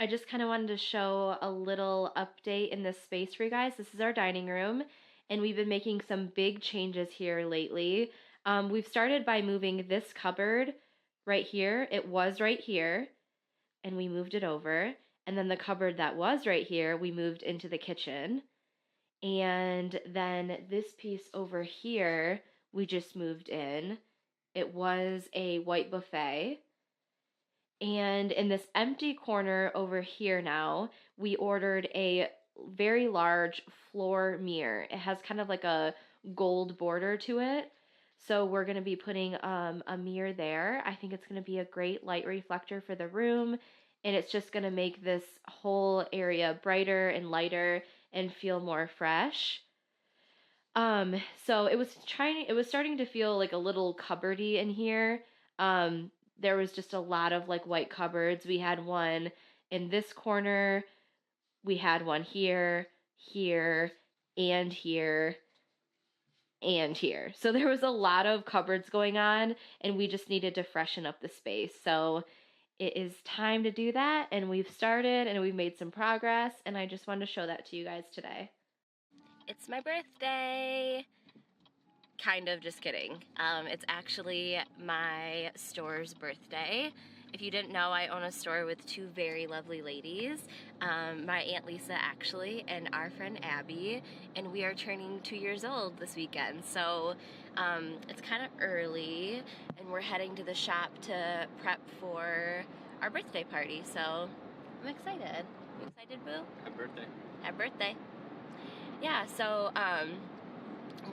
I just kind of wanted to show a little update in this space for you guys. This is our dining room, and we've been making some big changes here lately. We've started by moving this cupboard right here. It was right here, and we moved it over. And then the cupboard that was right here, we moved into the kitchen. And then this piece over here, we just moved in. It was a white buffet. And in this empty corner over here now, we ordered a very large floor mirror. It has kind of like a gold border to it. So we're going to be putting a mirror there. I think it's going to be a great light reflector for the room. And it's just going to make this whole area brighter and lighter and feel more fresh. So it was starting to feel like a little cupboardy in here. There was just a lot of like white cupboards. We had one in this corner. We had one here, here, and here, and here. So there was a lot of cupboards going on, and we just needed to freshen up the space. So it is time to do that, and we've started, and we've made some progress, and I just wanted to show that to you guys today. It's my birthday! Kind of, just kidding. It's actually my store's birthday. If you didn't know, I own a store with two very lovely ladies, my Aunt Lisa actually, and our friend Abby, and we are turning 2 years old this weekend. So it's kind of early, and we're heading to the shop to prep for our birthday party, so I'm excited. You excited, Boo? Happy birthday. Happy birthday. Yeah, so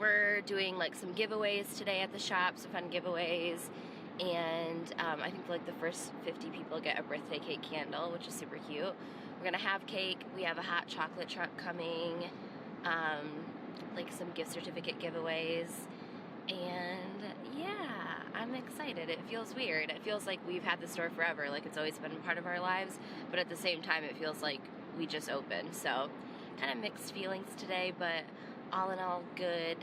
we're doing like some giveaways today at the shop, some fun giveaways, and I think like the first 50 people get a birthday cake candle, which is super cute. We're gonna have cake, we have a hot chocolate truck coming, like some gift certificate giveaways, and yeah, I'm excited. It feels weird. It feels like we've had the store forever, like it's always been a part of our lives, but at the same time it feels like we just opened, so kind of mixed feelings today, but all in all good.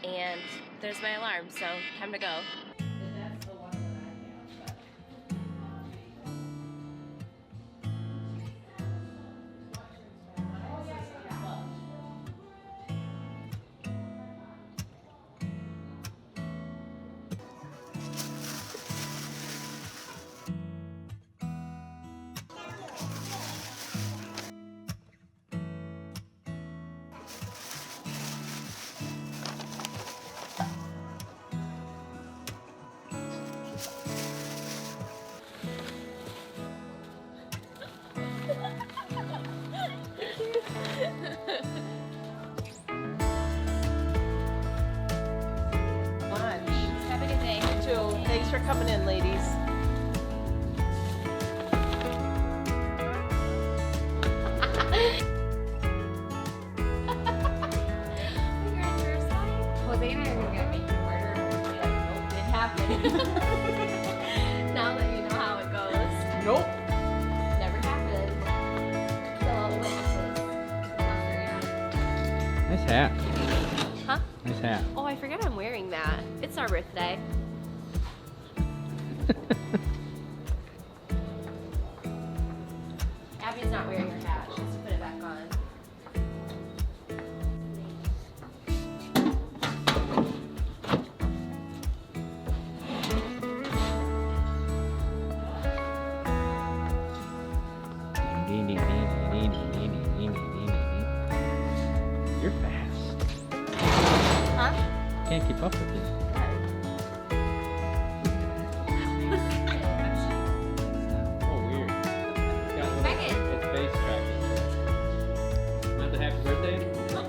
And there's my alarm, so time to go. Thanks for coming in, ladies. Well, they didn't even get me murder. Nope, didn't happen. Now that you know how it goes. Nope. Never happened. Kill all the witnesses. Nice hat. Huh? Nice hat. Oh, I forgot I'm wearing that. It's our birthday. Abby's not wearing her hat. She has to put it back on. You're fast. Huh? Can't keep up with you. Oh, weird. Megan. It's face tracking. Not the happy birthday? No, not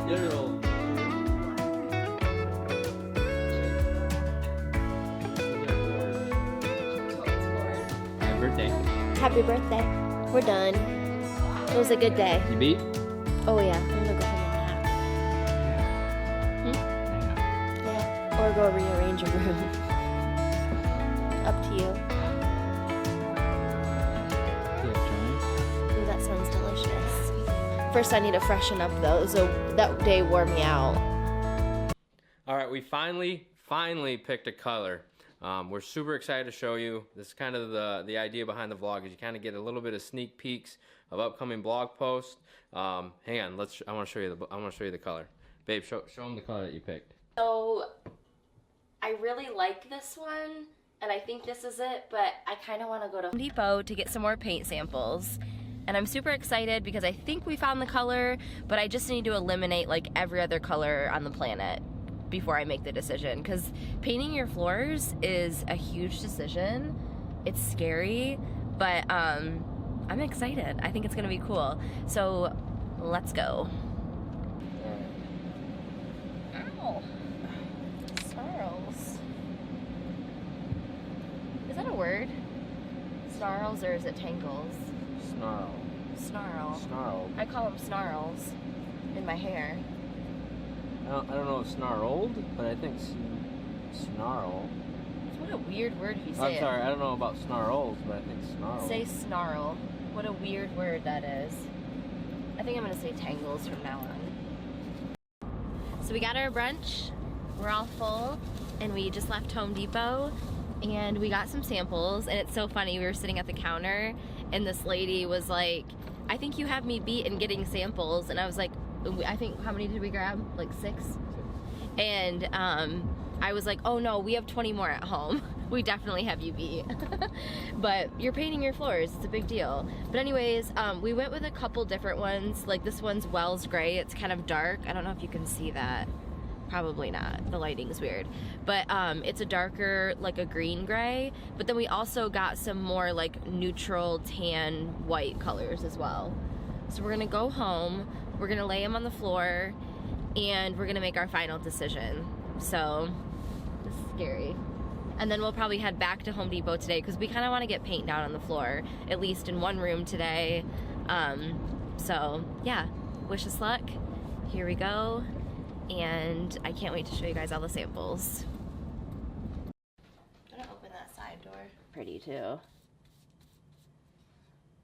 literal. Happy birthday. Happy birthday. We're done. It was a good day. You beat? Oh yeah, I'm gonna go home and nap. Yeah. Or go rearrange a room. Up to you. Ooh, that sounds delicious. First, I need to freshen up though, so that day wore me out. All right, we finally picked a color. We're super excited to show you. This is kind of the idea behind the vlog, is you kind of get a little bit of sneak peeks of upcoming blog posts. Hang on, I want to show you the color. Babe, show them the color that you picked. So I really like this one, and I think this is it, but I kind of want to go to Home Depot to get some more paint samples. And I'm super excited because I think we found the color, but I just need to eliminate like every other color on the planet before I make the decision, because painting your floors is a huge decision. It's scary, but I'm excited. I think it's gonna be cool. So let's go. Ow. Snarls. Is that a word? Snarls, or is it tangles? Snarl. Snarl. Snarl. I call them snarls in my hair. I don't know if snarled, but I think snarl. What a weird word if you say I'm it. sorry, I don't know about snarls, but I think snarl. Say snarl. What a weird word that is. I think I'm gonna say tangles from now on. So we got our brunch, we're all full, and we just left Home Depot, and we got some samples, and it's so funny, we were sitting at the counter, and this lady was like, I think you have me beat in getting samples, and I was like, I think, how many did we grab? Like 6? And I was like, oh no, we have 20 more at home. We definitely have you beat. But you're painting your floors, it's a big deal. But anyways, we went with a couple different ones. Like this one's Wells Gray, it's kind of dark. I don't know if you can see that. Probably not, the lighting's weird. But it's a darker, like a green gray. But then we also got some more like neutral tan white colors as well. So we're gonna go home, we're gonna lay them on the floor, and we're gonna make our final decision. So, this is scary. And then we'll probably head back to Home Depot today because we kind of want to get paint down on the floor, at least in one room today. So yeah, wish us luck. Here we go. And I can't wait to show you guys all the samples. I'm gonna open that side door. Pretty too.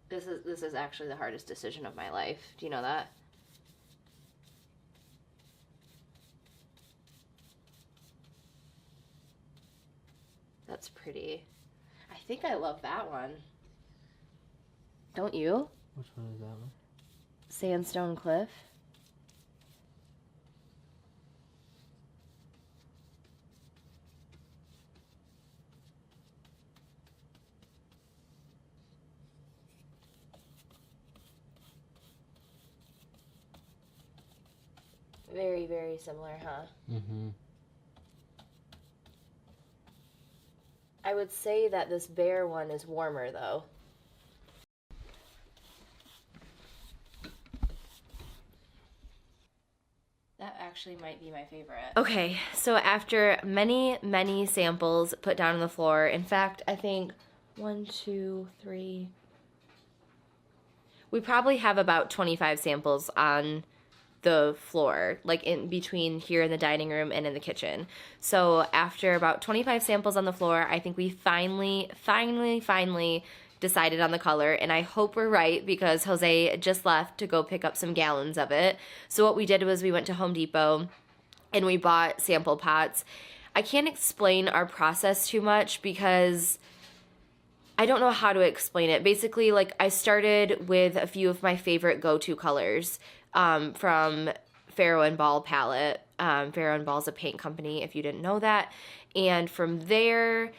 This is actually the hardest decision of my life. Do you know that? That's pretty. I think I love that one. Don't you? Which one is that one? Sandstone Cliff. Very, very similar, huh? Mm-hmm. I would say that this bear one is warmer, though. That actually might be my favorite. Okay, so after many, many samples put down on the floor, in fact, I think 1, 2, 3... We probably have about 25 samples on the floor, like in between here in the dining room and in the kitchen. So after about 25 samples on the floor, I think we finally decided on the color, and I hope we're right because Jose just left to go pick up some gallons of it. So what we did was we went to Home Depot and we bought sample pots. I can't explain our process too much because I don't know how to explain it. Basically, like, I started with a few of my favorite go-to colors from Farrow and Ball palette. Farrow and Ball's a paint company, if you didn't know that. And from there,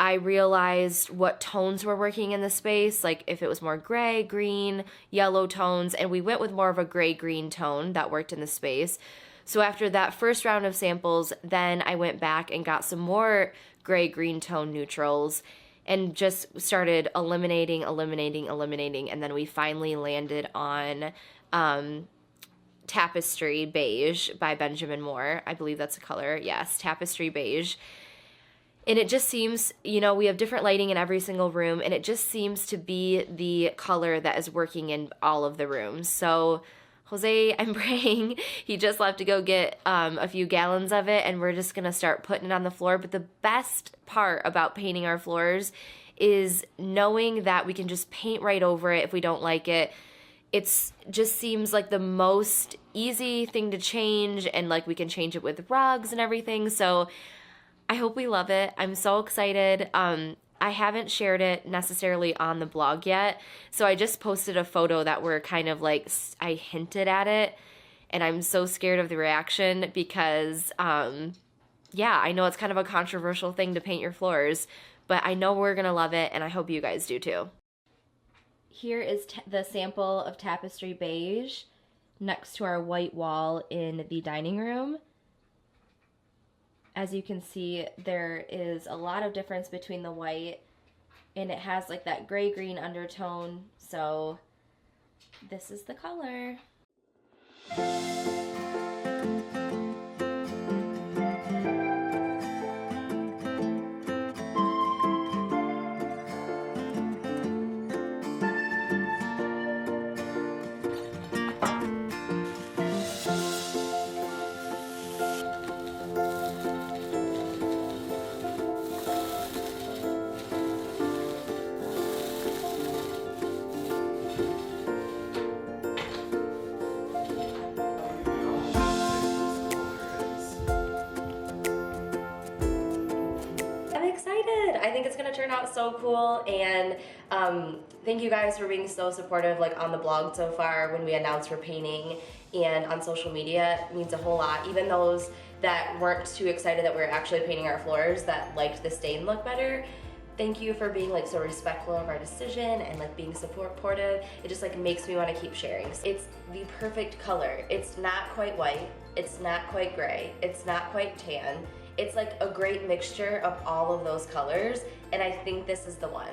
I realized what tones were working in the space, like if it was more gray, green, yellow tones, and we went with more of a gray-green tone that worked in the space. So after that first round of samples, then I went back and got some more gray-green tone neutrals and just started eliminating, and then we finally landed on Tapestry Beige by Benjamin Moore. I believe that's the color. Yes, Tapestry Beige. And it just seems, you know, we have different lighting in every single room, and it just seems to be the color that is working in all of the rooms. So Jose, I'm praying, he just left to go get a few gallons of it, and we're just going to start putting it on the floor. But the best part about painting our floors is knowing that we can just paint right over it if we don't like it. it's just seems like the most easy thing to change, and like we can change it with rugs and everything. So I hope we love it. I'm so excited. I haven't shared it necessarily on the blog yet, so I just posted a photo that we're kind of like, I hinted at it, and I'm so scared of the reaction because, yeah, I know it's kind of a controversial thing to paint your floors, but I know we're gonna love it, and I hope you guys do too. Here is the sample of tapestry beige next to our white wall in the dining room. As you can see, there is a lot of difference between the white, and it has like that gray-green undertone, so this is the color. I think it's gonna turn out so cool, and thank you guys for being so supportive, like on the blog so far when we announced we're painting, and on social media. It means a whole lot. Even those that weren't too excited that we were actually painting our floors, that liked the stain look better, thank you for being like so respectful of our decision and like being supportive. It just like makes me want to keep sharing. It's the perfect color. It's not quite white, it's not quite gray, it's not quite tan. It's like a great mixture of all of those colors, and I think this is the one.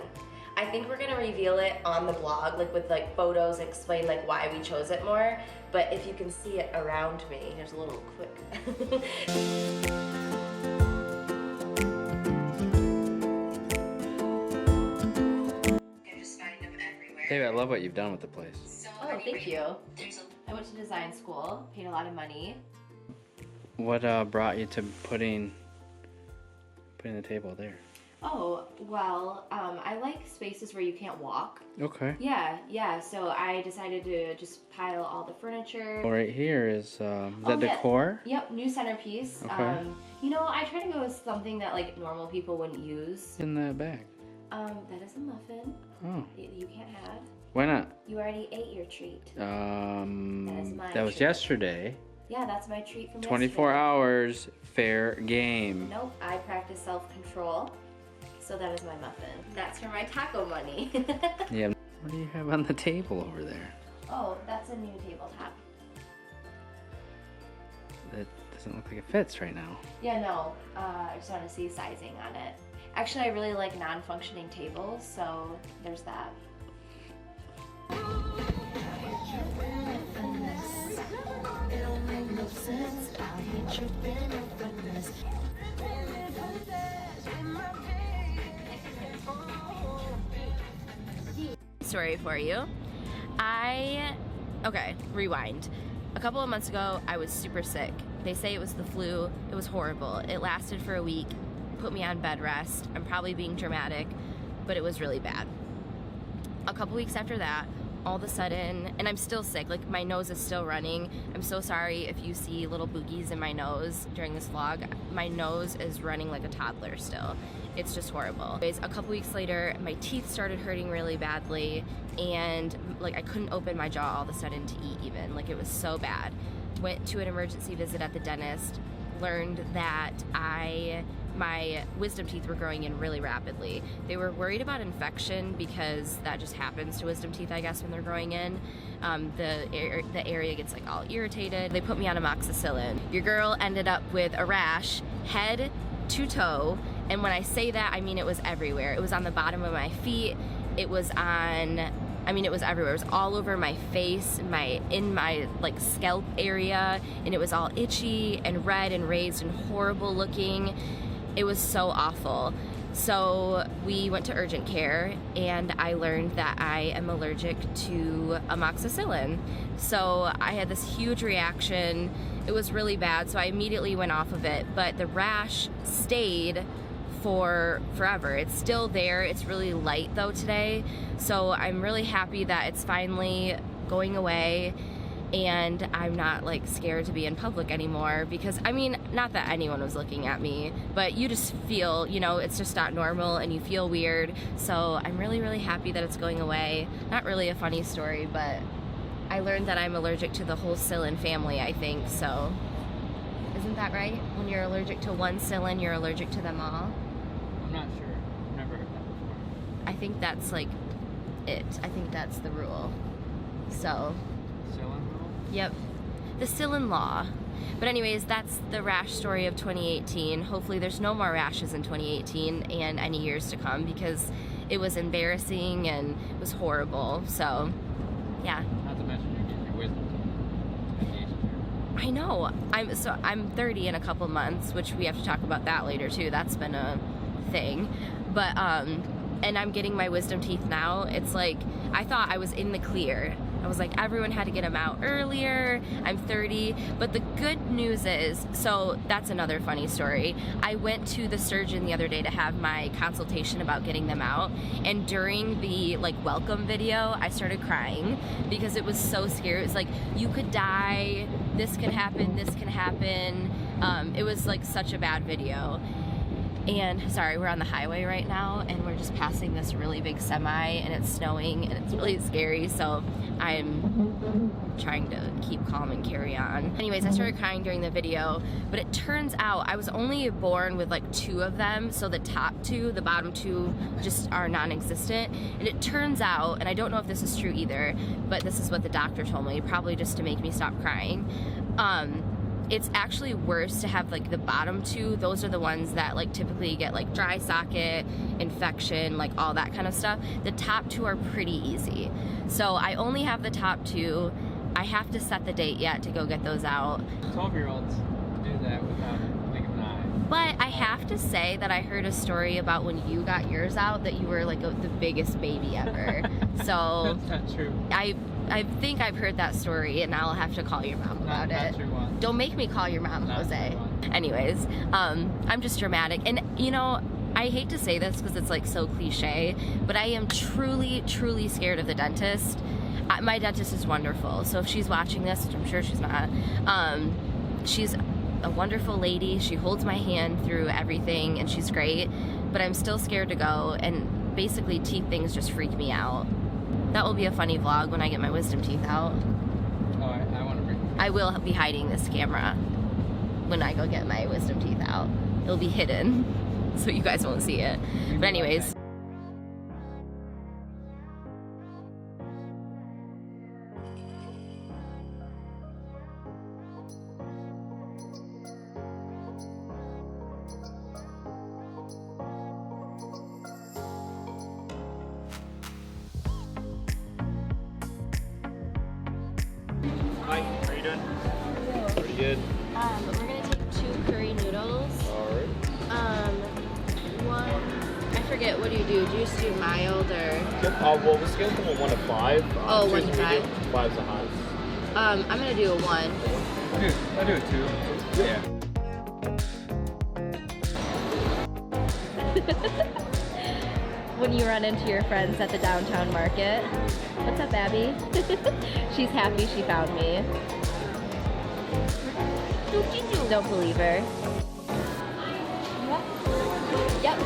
I think we're gonna reveal it on the blog, like with like photos, and explain like why we chose it more, but if you can see it around me, here's a little quick. David, I love what you've done with the place. Oh, thank you. I went to design school, paid a lot of money. What brought you to putting the table there? Oh, well, I like spaces where you can't walk. Okay. Yeah, so I decided to just pile all the furniture. Well, right here is that decor? Yeah. Yep, new centerpiece. Okay. You know, I try to go with something that like normal people wouldn't use. In the bag? That is a muffin. Oh. You can't have. Why not? You already ate your treat. That was yesterday. Yeah, that's my treat from 24 yesterday. hours, fair game. Nope, I practice self-control. So that is my muffin. That's for my taco money. Yeah. What do you have on the table over there? Oh, that's a new tabletop. That doesn't look like it fits right now. Yeah, no, I just want to see sizing on it. Actually, I really like non-functioning tables, so there's that. Story for you. Okay, rewind. A couple of months ago, I was super sick. They say it was the flu. It was horrible. It lasted for a week, put me on bed rest. I'm probably being dramatic, but it was really bad. A couple weeks after that, all of a sudden, and I'm still sick, like my nose is still running. I'm so sorry if you see little boogies in my nose during this vlog. My nose is running like a toddler still. It's just horrible. Anyways, a couple weeks later, my teeth started hurting really badly, and like I couldn't open my jaw all of a sudden to eat even. Like it was so bad. Went to an emergency visit at the dentist, learned that my wisdom teeth were growing in really rapidly. They were worried about infection because that just happens to wisdom teeth, I guess, when they're growing in. The area gets like all irritated. They put me on amoxicillin. Your girl ended up with a rash, head to toe, and when I say that, I mean it was everywhere. It was on the bottom of my feet. It was it was everywhere. It was all over my face, in my like scalp area, and it was all itchy and red and raised and horrible looking. It was so awful. So we went to urgent care, and I learned that I am allergic to amoxicillin. So I had this huge reaction. It was really bad, so I immediately went off of it, but the rash stayed for forever. It's still there. It's really light though today. So I'm really happy that it's finally going away, and I'm not like scared to be in public anymore, because I mean, not that anyone was looking at me, but you just feel, you know, it's just not normal and you feel weird. So I'm really, really happy that it's going away. Not really a funny story, but I learned that I'm allergic to the whole psyllin family, I think, so isn't that right? When you're allergic to one psyllin, you're allergic to them all? I'm not sure. I've never heard that before. I think that's like it. I think that's the rule. So, Psyllin rule? yep. The psyllin law. But anyways, that's the rash story of 2018. Hopefully there's no more rashes in 2018 and any years to come, because it was embarrassing and it was horrible. So, yeah. Not to mention you're getting your wisdom teeth at the age of 30. I know. I'm 30 in a couple months, which we have to talk about that later too. That's been a thing. But and I'm getting my wisdom teeth now. It's like, I thought I was in the clear. I was like, everyone had to get them out earlier. I'm 30. But the good news is, so that's another funny story. I went to the surgeon the other day to have my consultation about getting them out. And during the like welcome video, I started crying because it was so scary. It was like, you could die, this can happen, this can happen. It was like such a bad video. And sorry, we're on the highway right now and we're just passing this really big semi and it's snowing and it's really scary, so I'm trying to keep calm and carry on. Anyways, I started crying during the video, but it turns out I was only born with like 2 of them, so the top 2, the bottom 2 just are non-existent. And it turns out, and I don't know if this is true either, but this is what the doctor told me, probably just to make me stop crying. It's actually worse to have like the bottom 2. Those are the ones that like typically get like dry socket, infection, like all that kind of stuff. The top 2 are pretty easy. So I only have the top 2. I have to set the date yet to go get those out. 12-year-olds do that without thinking an eye. But I have to say that I heard a story about when you got yours out that you were like the biggest baby ever. So That's not true. I think I've heard that story, and I'll have to call your mom about it. Not true one. Don't make me call your mom, Not Jose. true one. Anyways, I'm just dramatic. And, you know, I hate to say this because it's, like, so cliche, but I am truly, truly scared of the dentist. My dentist is wonderful, so if she's watching this, which I'm sure she's not, she's a wonderful lady. She holds my hand through everything, and she's great, but I'm still scared to go, and basically teeth things just freak me out. That will be a funny vlog when I get my wisdom teeth out. Oh, I want to bring. I will be hiding this camera when I go get my wisdom teeth out. It'll be hidden, so you guys won't see it. But anyways. Hi, how are you doing? Pretty good. We're gonna take 2 curry noodles. Alright. One, I forget, what do? Do you just do mild or? Well, the scale from a 1 to 5. Oh, 1 2's to 5. medium, 5's the highest. I'm gonna do a 1. I'll do it 2. Yeah. When you run into your friends at the downtown market. What's up, Abby? She's happy she found me. Don't believe her. Yep.